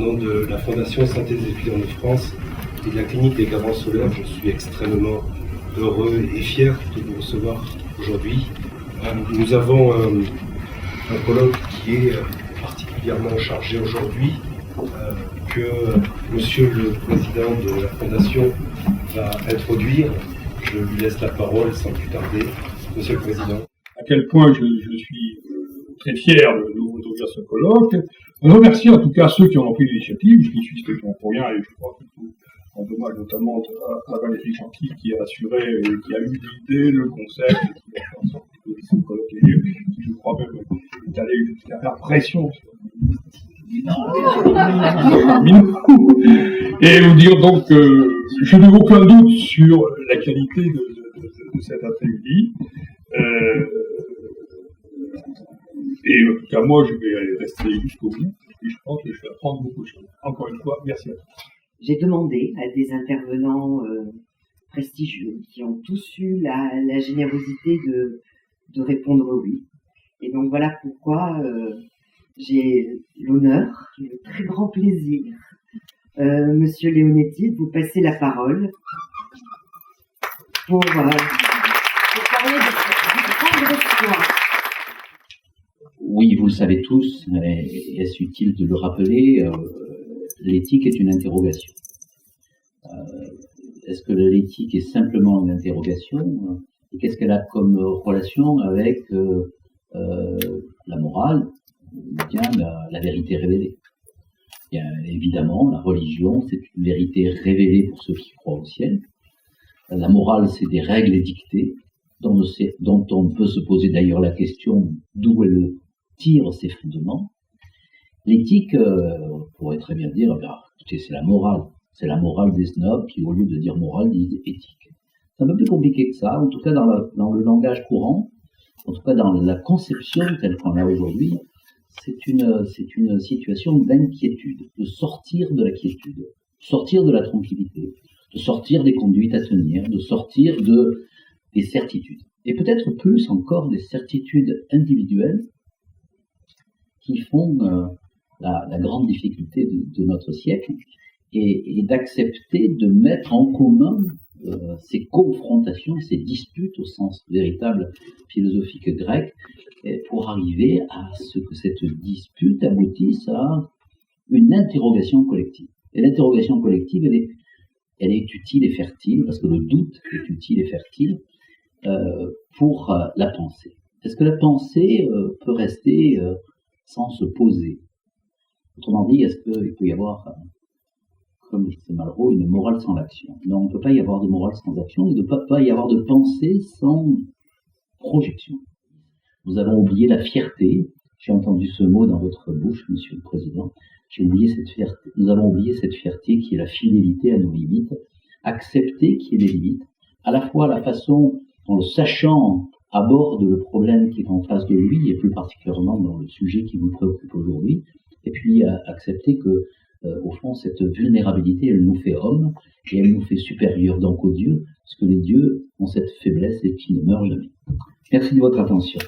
nom de la Fondation Santé des étudiants de France et de la clinique des Garants Solaires, je suis extrêmement heureux et fier de vous recevoir aujourd'hui. Nous avons un colloque qui est particulièrement chargé aujourd'hui, que Monsieur le Président de la Fondation va introduire. Je lui laisse la parole sans plus tarder. Monsieur le Président. À quel point je suis très fier de vous ouvrir ce colloque. Je remercie en tout cas ceux qui ont pris l'initiative, je suis spécialement pour rien, et je crois que tout en dommage notamment à Valérie Gentil qui a assuré, qui a eu l'idée, le concept, qui a fait en sorte que ce colloque ait lieu, qui je crois même est allé jusqu'à faire pression sur et vous dire donc que je n'ai aucun doute sur la qualité de cet après-midi. Et en tout cas, moi, je vais rester jusqu'au bout, et je pense que je vais apprendre beaucoup de choses. Encore une fois, merci à tous. J'ai demandé à des intervenants prestigieux qui ont tous eu la générosité de répondre oui. Et donc voilà pourquoi j'ai l'honneur, le très grand plaisir, Monsieur Leonetti, de vous passer la parole pour parler du prendre soin. Oui, vous le savez tous, et est-ce utile de le rappeler, l'éthique est une interrogation. Est-ce que l'éthique est simplement une interrogation? Et qu'est-ce qu'elle a comme relation avec la morale, ou bien la vérité révélée? Bien évidemment, la religion, c'est une vérité révélée pour ceux qui croient au ciel. La morale, c'est des règles édictées, dont on peut se poser d'ailleurs la question d'où elle tire ses fondements. L'éthique, on pourrait très bien dire, écoutez, c'est la morale des snobs qui, au lieu de dire morale, disent éthique. C'est un peu plus compliqué que ça, en tout cas dans le langage courant, en tout cas dans la conception telle qu'on l'a aujourd'hui, c'est une situation d'inquiétude, de sortir de la quiétude, de sortir de la tranquillité, de sortir des conduites à tenir, de sortir des certitudes. Et peut-être plus encore des certitudes individuelles qui font la grande difficulté de notre siècle, et d'accepter de mettre en commun ces confrontations, ces disputes au sens véritable philosophique grec, pour arriver à ce que cette dispute aboutisse à une interrogation collective. Et l'interrogation collective, elle est utile et fertile, parce que le doute est utile et fertile pour la pensée. Est-ce que la pensée peut rester sans se poser? Autrement dit, est-ce qu'il peut y avoir, comme c'est Malraux, une morale sans l'action? Non, on ne peut pas y avoir de morale sans action, et il ne peut pas y avoir de pensée sans projection. Nous avons oublié la fierté. J'ai entendu ce mot dans votre bouche, Monsieur le Président. J'ai oublié cette fierté. Nous avons oublié cette fierté qui est la fidélité à nos limites, accepter qu'il y ait des limites, à la fois la façon dont le sachant aborde le problème qui est en face de lui, et plus particulièrement dans le sujet qui vous préoccupe aujourd'hui, et puis accepter que, au fond, cette vulnérabilité, elle nous fait hommes, et elle nous fait supérieurs donc aux dieux, parce que les dieux ont cette faiblesse et qui ne meurent jamais. Merci de votre attention.